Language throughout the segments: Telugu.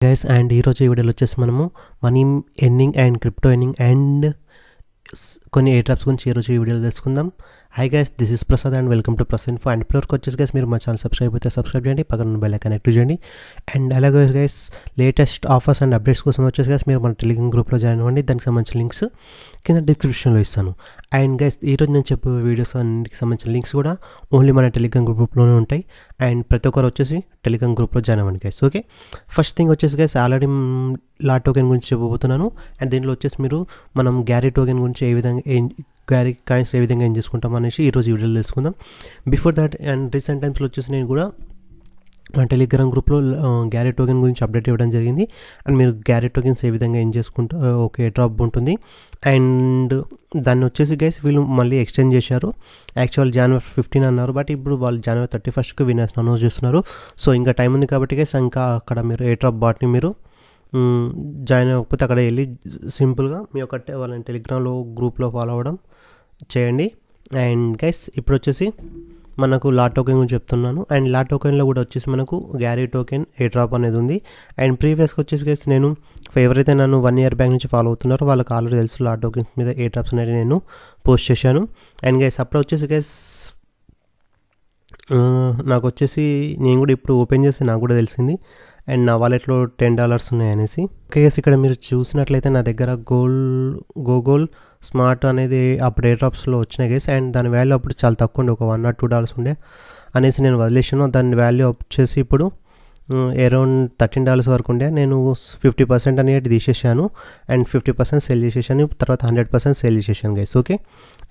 గైస్ అండ్ ఈరోజు ఈ వీడియోలో వచ్చేసి మనము money earning and crypto earning and కొన్ని ఎయిర్ డ్రాప్స్ గురించి ఈరోజు ఈ వీడియోలో తెలుసుకుందాం. Hi guys, this is Prasad and welcome to Prasad info. And ఇప్పటివరకు వచ్చేసి గైస్ మీరు మా ఛానల్ సబ్స్క్రైబ్ అయితే సబ్స్క్రైబ్ చేయండి, పక్కన బెల్ ఐకాన్ యాక్టివ్ చేయండి. అండ్ అలాగే guys latest offers and updates కోసం వచ్చేసి గైస్ మీరు మన టెలిగ్రామ్ గ్రూప్లో జాయిన్ అవ్వండి. దానికి సంబంధించిన లింక్స్ కింద డిస్క్రిప్షన్లో ఇస్తాను. అండ్ గైస్ ఈరోజు నేను చెప్పే వీడియోస్ అన్నిటికి సంబంధించిన లింక్స్ కూడా ఓన్లీ మన టెలిగ్రామ్ గ్రూప్లోనే ఉంటాయి. అండ్ ప్రతి ఒక్కరు వచ్చేసి టెలిగ్రామ్ గ్రూప్లో జాయిన్ అవ్వండి గైస్. ఓకే, ఫస్ట్ థింగ్ వచ్చేసి గైస్ ఆల్రెడీ లా టోకెన్ గురించి చెప్పబోతున్నాను. అండ్ దీంట్లో వచ్చేసి మీరు మనం గ్యారీ టోకెన్ గురించి ఏ విధంగా గ్యారీ కాయిన్స్ ఏ విధంగా ఏం చేసుకుంటాం అనేసి ఈరోజు వీడియోలో తెలుసుకుందాం. బిఫోర్ దాట్ అండ్ రీసెంట్ టైమ్స్లో వచ్చేసి నేను కూడా మన టెలిగ్రామ్ గ్రూప్లో గ్యారీ టోకెన్ గురించి అప్డేట్ ఇవ్వడం జరిగింది. అండ్ మీరు గ్యారీ టోకెన్స్ ఏ విధంగా ఏం చేసుకుంటా ఓకే డ్రాప్ ఉంటుంది. అండ్ దాన్ని వచ్చేసి గైస్ వీళ్ళు మళ్ళీ ఎక్స్టెండ్ చేశారు. యాక్చువల్ January 15 అన్నారు, బట్ ఇప్పుడు వాళ్ళు January 31st విన్నర్స్ అనౌన్స్ చేస్తున్నారు. సో ఇంకా టైం ఉంది కాబట్టి గైస్ ఇంకా అక్కడ మీరు ఏ డ్రాప్ బాట్ని మీరు జాయిన్ అవ్వకపోతే అక్కడ వెళ్ళి సింపుల్గా మీ యొక్క వాళ్ళని టెలిగ్రామ్లో గ్రూప్లో ఫాలో అవ్వడం చేయండి. అండ్ గైస్ ఇప్పుడు వచ్చేసి మనకు లా టోకెన్ గురించి చెప్తున్నాను. అండ్ లా టోకెన్లో కూడా వచ్చేసి మనకు గ్యారీ టోకెన్ ఏ డ్రాప్ అనేది ఉంది. అండ్ ప్రీవియస్గా వచ్చేసి గైస్ నేను ఎవరైతే నన్ను 1 year బ్యాక్ నుంచి ఫాలో అవుతున్నారో వాళ్ళకి ఆల్రెడీ తెలుసు లా టోకెన్స్ మీద ఏ డ్రాప్స్ అనేది నేను పోస్ట్ చేశాను. అండ్ గైస్ అప్పుడు వచ్చేసి గైస్ నాకు వచ్చేసి నేను కూడా ఇప్పుడు ఓపెన్ చేసి నాకు కూడా తెలిసింది. అండ్ నా వాలెట్లో $10 ఉన్నాయి అనేసి. ఓకే గైస్ ఇక్కడ మీరు చూసినట్లయితే నా దగ్గర గోగోల్ స్మార్ట్ అనేది అప్పుడు ఎయిర్ డ్రాప్స్లో వచ్చినాయి గైస్. అండ్ దాని వాల్యూ అప్పుడు చాలా తక్కువ ఉండే, ఒక $1 or $2 ఉండే అనేసి నేను వదిలేసాను. దాని వాల్యూ వచ్చేసి ఇప్పుడు అరౌండ్ $13 వరకు ఉండే. నేను 50% అనేది తీసేసాను అండ్ 50% సేల్ చేసేసాను. తర్వాత 100% సేల్ చేసేసాను గైస్. ఓకే,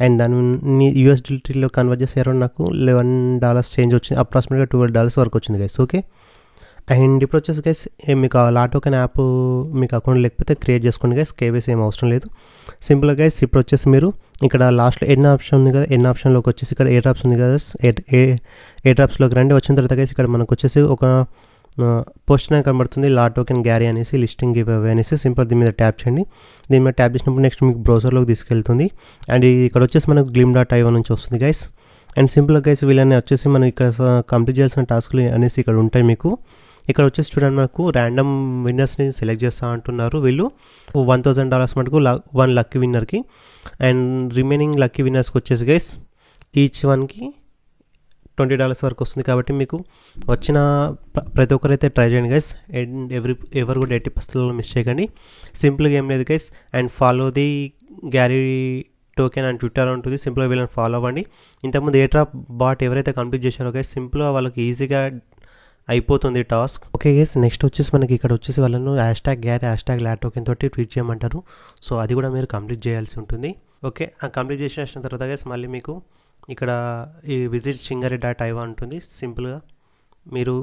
అండ్ దాన్ని USDTలో కన్వర్ట్ చేసి అరౌండ్ నాకు $11 చేంజ్ వచ్చింది, అప్రాక్సిమేట్గా $12 వరకు వచ్చింది గైస్. ఓకే, అండ్ ఇప్పుడు వచ్చేసి గైస్ మీకు లా టోకెన్ యాప్ మీకు అకౌంట్ లేకపోతే క్రియేట్ చేసుకోండి గైస్. కేవైసీ ఏం అవసరం లేదు. సింపుల్గా గైస్ ఇప్పుడు వచ్చేసి మీరు ఇక్కడ లాస్ట్లో ఎన్ ఆప్షన్ ఉంది కదా, ఎన్ ఆప్షన్లోకి వచ్చేసి ఇక్కడ ఏ డ్రాప్స్ ఉంది కదా, ఏ డ్రాప్స్లోకి రండి. వచ్చిన తర్వాత గైస్ ఇక్కడ మనకు వచ్చేసి ఒక పోస్ట్ అనేది కనబడుతుంది, లా టోకెన్ గ్యారీ అనేసి లిస్టింగ్ గివ్ అవే అనేసి. సింపుల్ దీని మీద ట్యాప్ చేయండి. దీని మీద ట్యాప్ చేసినప్పుడు నెక్స్ట్ మీకు బ్రౌజర్లోకి తీసుకెళ్తుంది. అండ్ ఇక్కడ వచ్చేసి మనకు glim.io నుంచి వస్తుంది గైస్. అండ్ సింపుల్గా గైస్ వీళ్ళని వచ్చేసి మనం ఇక్కడ కంప్లీట్ చేయాల్సిన టాస్క్లు అనేసి ఇక్కడ ఉంటాయి మీకు. ఇక్కడ వచ్చేసి చూడండి మనకు ర్యాండమ్ విన్నర్స్ని సెలెక్ట్ చేస్తూ అంటున్నారు వీళ్ళు. $1000 మటుకు 1 లక్కీ విన్నర్కి. అండ్ రిమైనింగ్ లక్కీ విన్నర్స్కి వచ్చేసి గైస్ ఈచ్ వన్కి $20 వరకు వస్తుంది. కాబట్టి మీకు వచ్చిన ప్రతి ఒక్కరైతే ట్రై చేయండి గైస్. అండ్ ఎవరు కూడా 80% మిస్ చేయకండి. సింపుల్గా ఏం లేదు guys. And follow the Gary token and Twitter ఉంటుంది. సింపుల్గా వీళ్ళని ఫాలో అవ్వండి. ఇంతకుముందు ఏ డ్రాప్ బాట్ ఎవరైతే కంప్లీట్ చేశారో గైస్ సింపుల్గా వాళ్ళకి ఈజీగా అయిపోతుంది టాస్క్. ఓకే గైస్, నెక్స్ట్ వచ్చేసి మనకి ఇక్కడ వచ్చేసి వాళ్ళను #గ్యారీ #లా టోకెన్ తోటి ట్వీట్ చేయమంటారు. సో అది కూడా మీరు కంప్లీట్ చేయాల్సి ఉంటుంది. ఓకే, కంప్లీట్ చేసిన తర్వాత గైస్ మళ్ళీ మీకు ఇక్కడ ఈ విజిట్ chingari.io ఉంటుంది. సింపుల్గా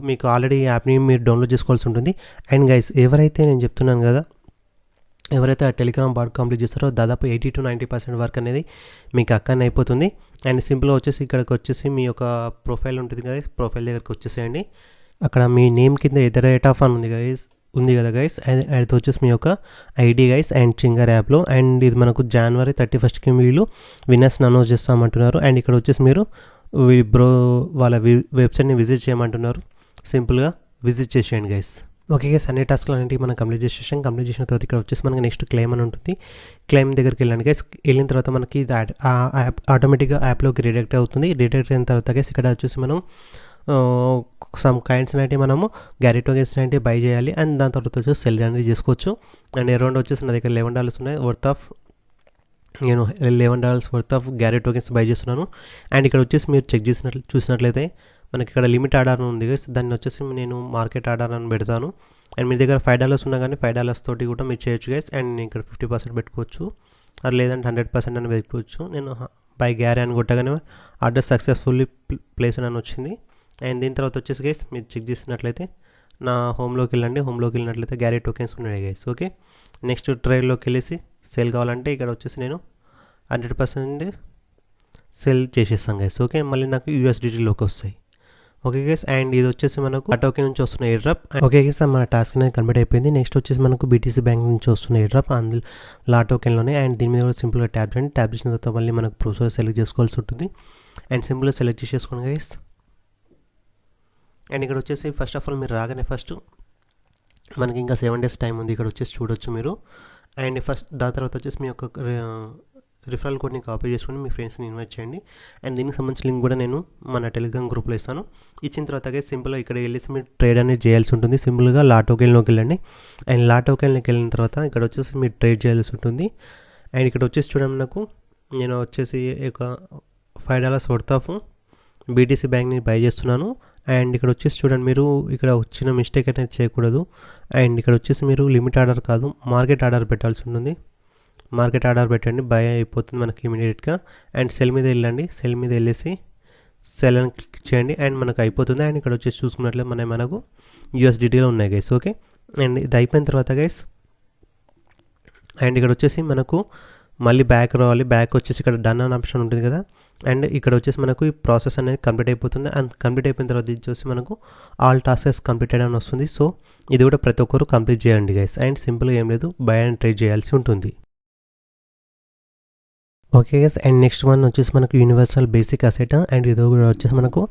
మీకు ఆల్రెడీ ఈ యాప్ని మీరు డౌన్లోడ్ చేసుకోవాల్సి ఉంటుంది. అండ్ గైస్ ఎవరైతే నేను చెప్తున్నాను కదా, ఎవరైతే ఆ టెలిగ్రామ్ బాట్ కంప్లీట్ చేస్తారో దాదాపు 80 to 90% వర్క్ అనేది మీకు అక్కడనే అయిపోతుంది. అండ్ సింపుల్గా వచ్చేసి ఇక్కడికి వచ్చేసి మీ యొక్క ప్రొఫైల్ ఉంటుంది కదా, ప్రొఫైల్ దగ్గరికి వచ్చేసేయండి. అక్కడ మీ నేమ్ కింద @ఆఫ్ అని ఉంది కదా గైస్, అది వచ్చేసి మీ యొక్క ఐడి గైస్. అండ్ చింగర్ యాప్లో అండ్ ఇది మనకు January 31st వీళ్ళు విన్నర్స్ని అనౌన్స్ చేస్తామంటున్నారు. అండ్ ఇక్కడ వచ్చేసి మీరు వాళ్ళ వెబ్సైట్ని విజిట్ చేయమంటున్నారు. సింపుల్గా విజిట్ చేసేయండి గైస్. ఓకే గైస్, అన్ని టాస్క్లు అనేవి మనం కంప్లీట్ చేసేసాం. కంప్లీట్ చేసిన తర్వాత ఇక్కడ వచ్చేసి మనకి నెక్స్ట్ క్లెయిమ్ అని ఉంటుంది. క్లెయిమ్ దగ్గరికి వెళ్ళండి గైస్. వెళ్ళిన తర్వాత మనకి ఇది యాప్ ఆటోమేటిక్గా యాప్లోకి రిడక్ట్ అవుతుంది. రిడక్ట్ అయిన తర్వాత గైస్ ఇక్కడ వచ్చేసి మనం సమ్ కాయిన్స్ అనేవి మనము గ్యారీ టోకెన్స్ అనేవి బై చేయాలి. అండ్ దాని తర్వాత వచ్చేసి సెల్ అనేది చేసుకోవచ్చు. అండ్ అరౌండ్ వచ్చేసి నా దగ్గర $11 ఉన్నాయి వర్త్ ఆఫ్, నేను $11 worth of Gary tokens buy చేస్తున్నాను. అండ్ ఇక్కడ వచ్చేసి మీరు చెక్ చూసినట్లయితే మనకి ఇక్కడ లిమిట్ ఆర్డర్ ఉంది గైస్. దాన్ని వచ్చేసి నేను మార్కెట్ ఆర్డర్ అని పెడతాను. అండ్ మీ దగ్గర $5 ఉన్నా కానీ $5 తోటి కూడా మీరు చేయొచ్చు గైస్. అండ్ నేను ఇక్కడ 50% పెట్టుకోవచ్చు, అది లేదంటే 100% అని పెట్టుకోవచ్చు. నేను బై గ్యారీ అని కొట్టగానే ఆర్డర్ సక్సెస్ఫుల్లీ ప్లేస్ అని వచ్చింది. అండ్ దీని తర్వాత వచ్చేసి గైస్ మీరు చెక్ చేసినట్లయితే నా హోమ్లోకి వెళ్ళండి. హోమ్లోకి వెళ్ళినట్లయితే గ్యారీ టోకెన్స్ ఉన్నాయి గైస్. ఓకే, నెక్స్ట్ ట్రేడ్లోకి వెళ్ళేసి సేల్ కావాలంటే ఇక్కడ వచ్చేసి నేను 100% సేల్ చేసేస్తాను గైస్. ఓకే, మళ్ళీ నాకు USDTలోకి వస్తాయి. ఓకే గైస్, అండ్ ఇది వచ్చేసి మనకు ఆ టోకెన్ నుంచి వస్తున్న ఎయిర్ డ్రాప్. ఓకే గైస్, మన టాస్క్ అనేది కంప్లీట్ అయిపోయింది. నెక్స్ట్ వచ్చేసి మనకు BTC బ్యాంక్ నుంచి వస్తున్న ఎయిర్ డ్రాప్ అందులో లా టోకెన్లోనే. అండ్ దీని మీద కూడా సింపుల్గా ట్యాప్ చేయండి. ట్యాప్ చేసిన తర్వాత మళ్ళీ మనకు ప్రొసెసర్ సెలెక్ట్ చేసుకోవాల్సి ఉంటుంది. అండ్ సింపుల్గా సెలెక్ట్ చేసేసుకోండి గైస్. అండ్ ఇక్కడ వచ్చేసి ఫస్ట్ ఆఫ్ ఆల్ మీరు రాగానే ఫస్ట్ మనకి ఇంకా 7 days టైం ఉంది. ఇక్కడ వచ్చేసి చూడొచ్చు మీరు. అండ్ ఫస్ట్ దాని తర్వాత వచ్చేసి మీ యొక్క రిఫరల్ కోడ్ని కాపీ చేసుకొని మీ ఫ్రెండ్స్ని ఇన్వైట్ చేయండి. అండ్ దీనికి సంబంధించిన లింక్ కూడా నేను మన టెలిగ్రామ్ గ్రూప్లో ఇస్తాను. ఇచ్చిన తర్వాత సింపుల్గా ఇక్కడ వెళ్ళేసి మీరు ట్రేడ్ అనేది చేయాల్సి ఉంటుంది. సింపుల్గా లా టోకెన్లోకి వెళ్ళండి. అండ్ లా టోకెన్లోకి వెళ్ళిన తర్వాత ఇక్కడ వచ్చేసి మీరు ట్రేడ్ చేయాల్సి ఉంటుంది. అండ్ ఇక్కడ వచ్చేసి చూడండి, నేను వచ్చేసి ఒక $5 వర్త్ ఆఫ్ బీటీసీ బ్యాంక్ని బై చేస్తున్నాను. అండ్ ఇక్కడ వచ్చేసి చూడండి, మీరు ఇక్కడ వచ్చిన మిస్టేక్ అనేది చేయకూడదు. అండ్ ఇక్కడ వచ్చేసి మీరు లిమిట్ ఆర్డర్ కాదు, మార్కెట్ ఆర్డర్ పెట్టాల్సి ఉంటుంది. మార్కెట్ ఆర్డర్ పెట్టండి, బై అయిపోతుంది మనకి ఇమీడియట్గా. అండ్ సెల్ మీద వెళ్ళండి. సెల్ మీద వెళ్ళేసి సెల్ అని క్లిక్ చేయండి అండ్ మనకు అయిపోతుంది. అండ్ ఇక్కడ వచ్చేసి చూసుకున్నట్లే మనకు USDTలో ఉన్నాయి గైస్. ఓకే, అండ్ ఇది అయిపోయిన తర్వాత గైస్, అండ్ ఇక్కడ వచ్చేసి మనకు మళ్ళీ బ్యాక్ రావాలి. బ్యాక్ వచ్చేసి ఇక్కడ డన్ అనే ఆప్షన్ ఉంటుంది కదా. అండ్ ఇక్కడ వచ్చేసి మనకు ఈ ప్రాసెస్ అనేది కంప్లీట్ అయిపోతుంది. అండ్ కంప్లీట్ అయిపోయిన తర్వాత ఇది చూసి మనకు ఆల్ టాస్క్స్ కంప్లీటెడ్ అని వస్తుంది. సో ఇది కూడా ప్రతి ఒక్కరు కంప్లీట్ చేయండి గైస్. అండ్ సింపుల్గా ఏం లేదు, బై అండ్ ట్రేడ్ చేయాల్సి ఉంటుంది. Okay guys, and next one వచ్చేసి మనకు యూనివర్సల్ బేసిక్ అసెట్. అండ్ ఇది కూడా వచ్చేసి మనకు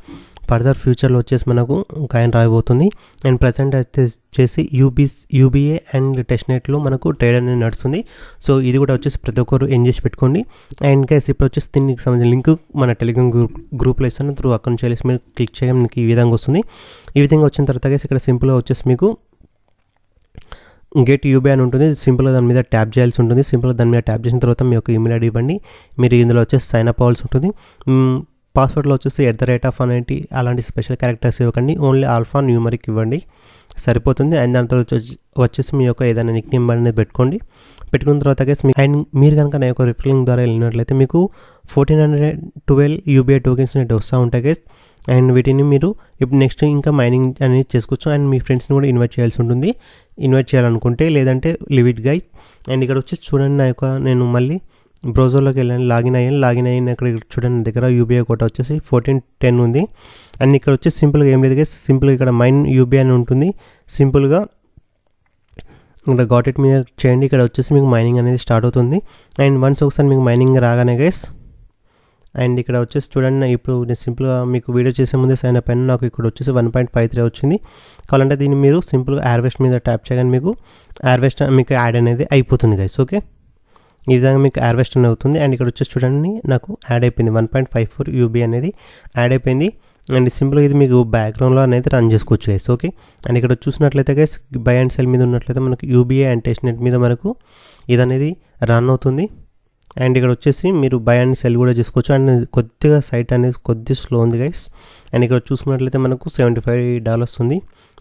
ఫర్దర్ ఫ్యూచర్లో వచ్చేసి మనకు కాయిన్ రాబోతుంది. అండ్ ప్రజెంట్ వచ్చేసి UBA అండ్ టెస్ట్నెట్లో మనకు ట్రేడ్ అనేది నడుస్తుంది. సో ఇది కూడా వచ్చేసి ప్రతి ఒక్కరు ఏం చేసి పెట్టుకోండి. అండ్ గైస్ ఇప్పుడు వచ్చేసి దీనికి సంబంధించిన లింక్ మన టెలిగ్రామ్ గ్రూప్లో ఇస్తాను. త్రూ అక్కడ నుంచి వెళ్ళేసి మీరు క్లిక్ చేయడం మీకు ఈ విధంగా వస్తుంది. ఈ విధంగా వచ్చిన తర్వాత గైస్ ఇక్కడ సింపుల్గా వచ్చేసి మీకు గెట్ UBI అని ఉంటుంది. సింపుల్గా దాని మీద ట్యాప్ చేయాల్సి ఉంటుంది. సింపుల్గా దాని మీద ట్యాప్ చేసిన తర్వాత మీ యొక్క ఈమెయిల్ ఐడి ఇవ్వండి. మీరు ఇందులో వచ్చేసి సైన్ అప్ అవ్వాల్సి ఉంటుంది. పాస్వర్డ్లో వచ్చేసి @ అనేది అలాంటి స్పెషల్ క్యారెక్టర్స్ ఇవ్వకండి, ఓన్లీ ఆల్ఫా న్యూమరిక్ ఇవ్వండి, సరిపోతుంది. అండ్ దాని తర్వాత వచ్చేసి మీ యొక్క ఏదైనా నిక్ నేమ్ అనేది పెట్టుకోండి. పెట్టుకున్న తర్వాత అండ్ మీరు కనుక నా యొక్క రిఫరల్ ద్వారా వెళ్ళినట్లయితే మీకు 1412 UBI టోకెన్స్ అనేవి వస్తూ ఉంటాయి గైస్. అండ్ వీటిని మీరు ఇప్పుడు నెక్స్ట్ ఇంకా మైనింగ్ అనేది చేసుకోవచ్చు. అండ్ మీ ఫ్రెండ్స్ని కూడా ఇన్వైట్ చేయాల్సి ఉంటుంది, ఇన్వైట్ చేయాలనుకుంటే, లేదంటే లివ్ ఇట్ గైస్. అండ్ ఇక్కడ వచ్చేసి చూడండి, నేను మళ్ళీ బ్రౌజర్లోకి వెళ్ళాను, లాగిన్ అయ్యాను. ఇక్కడ చూడండి, నా దగ్గర UBI కోట వచ్చేసి 1410 ఉంది. అండ్ ఇక్కడ వచ్చేసి సింపుల్గా ఏం లేదు గైస్, సింపుల్గా ఇక్కడ మైన్ UBI అని ఉంటుంది. సింపుల్గా ఇక్కడ గాట్ ఇట్ మీద చేయండి. ఇక్కడ వచ్చేసి మీకు మైనింగ్ అనేది స్టార్ట్ అవుతుంది. అండ్ వన్స్ ఒకసారి మీకు మైనింగ్ రాగానే గైస్, అండ్ ఇక్కడ వచ్చేసి చూడండి, ఇప్పుడు నేను సింపుల్గా మీకు వీడియో చేసే ముందే సైన్ అప్ అయినా నాకు ఇక్కడ వచ్చేసి 1.53 వచ్చింది. కావాలంటే దీన్ని మీరు సింపుల్గా యార్వెస్ట్ మీద ట్యాప్ చేయగానే మీకు యార్వెస్ట్ మీకు యాడ్ అనేది అయిపోతుంది గైస్. ఓకే, ఈ విధంగా మీకు యార్వెస్ట్ అనేది అవుతుంది. అండ్ ఇక్కడ వచ్చేసి చూడండి, నాకు యాడ్ అయిపోయింది 1.54 UBI అనేది యాడ్ అయిపోయింది. అండ్ సింపుల్గా ఇది మీకు బ్యాక్గ్రౌండ్లో అనేది రన్ చేసుకోవచ్చు గైస్. ఓకే, అండ్ ఇక్కడ చూసినట్లయితే గైస్, బై అండ్ సెల్ మీద ఉన్నట్లయితే మనకు UBI అండ్ టెస్ట్నెట్ మీద మనకు ఇది అనేది రన్ అవుతుంది. అండ్ ఇక్కడ వచ్చేసి మీరు బై అండ్ సెల్ కూడా చేసుకోవచ్చు. అండ్ కొద్దిగా సైట్ అనేది కొద్దిగా స్లో ఉంది గైస్. అండ్ ఇక్కడ చూసుకున్నట్లయితే మనకు $75 ఉంది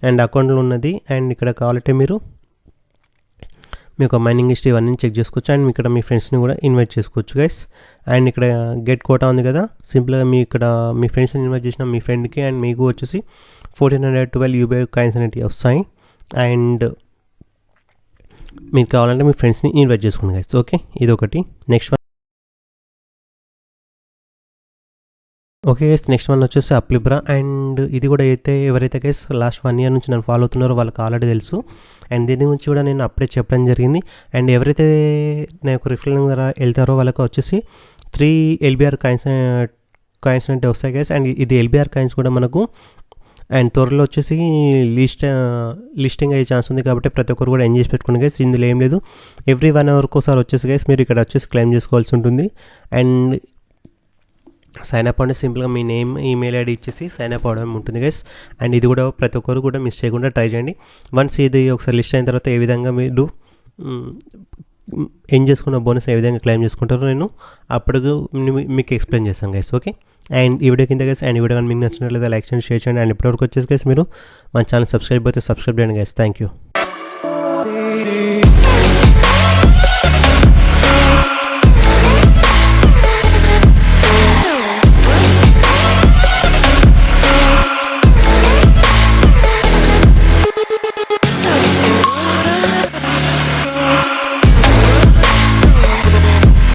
అండ్ అకౌంట్లో ఉన్నది. అండ్ ఇక్కడ కావాలంటే మీరు మీ యొక్క మైనింగ్ హిస్టరీ ఇవన్నీ చెక్ చేసుకోవచ్చు. అండ్ ఇక్కడ మీ ఫ్రెండ్స్ని కూడా ఇన్వైట్ చేసుకోవచ్చు గైస్. అండ్ ఇక్కడ గెట్ కోటా ఉంది కదా, సింపుల్గా మీ ఫ్రెండ్స్ని ఇన్వైట్ చేసిన మీ ఫ్రెండ్కి అండ్ మీకు వచ్చేసి 1412 UBI కాయిన్స్ అనేవి వస్తాయి. అండ్ మీకు కావాలంటే మీ ఫ్రెండ్స్ని ఇన్వైట్ చేసుకోండి గైస్. ఓకే, ఇది ఒకటి. Next okay guys, next one వచ్చేసి అప్లిబ్రా. అండ్ ఇది కూడా ఎవరైతే గైస్ లాస్ట్ 1 year నుంచి నన్ను ఫాలో అవుతున్నారో వాళ్ళకి ఆల్రెడీ తెలుసు. అండ్ దీని గురించి కూడా నేను అప్పుడే చెప్పడం జరిగింది. అండ్ ఎవరైతే నా యొక్క రిఫరల్ ద్వారా వెళ్తారో వాళ్ళకి వచ్చేసి 3 LBR కాయిన్స్ అంటే వస్తాయి గైస్. అండ్ ఇది LBR కాయిన్స్ కూడా మనకు అండ్ త్వరలో వచ్చేసి లిస్టింగ్ అయ్యే ఛాన్స్ ఉంది. కాబట్టి ప్రతి ఒక్కరు కూడా ఎంజాయ్ పెట్టుకుని గైస్. ఇందులో ఏం లేదు, ఎవ్రీ 1 hourకి ఒకసారి వచ్చేసి గైస్ మీరు ఇక్కడ వచ్చేసి క్లెయిమ్ చేసుకోవాల్సి ఉంటుంది. అండ్ సైన్ అప్ అంటే సింపుల్గా మీ నేమ్ ఈమెయిల్ ఐడి ఇచ్చేసి సైన్ అప్ అవ్వడం ఉంటుంది గైస్. అండ్ ఇది కూడా ప్రతి ఒక్కరు కూడా మిస్ చేయకుండా ట్రై చేయండి. వన్స్ ఇది ఒకసారి లిస్ట్ అయిన తర్వాత ఏ విధంగా మీరు ఏం చేసుకున్న బోనస్ ఏ విధంగా క్లెయిమ్ చేసుకుంటారో నేను అప్పుడు మీకు ఎక్స్ప్లెయిన్ చేస్తాను గైస్. ఓకే, అండ్ ఈ వీడియో కింద గైస్, అండ్ ఈ వీడియో కానీ మీకు నచ్చినట్లయితే లైక్ చేయండి, షేర్ చేయండి. అండ్ ఇప్పటివరకు వచ్చేసి గైస్ మీరు మన ఛానల్ సబ్స్క్రైబ్ అయితే సబ్స్క్రైబ్ చేయండి గైస్. Thank you.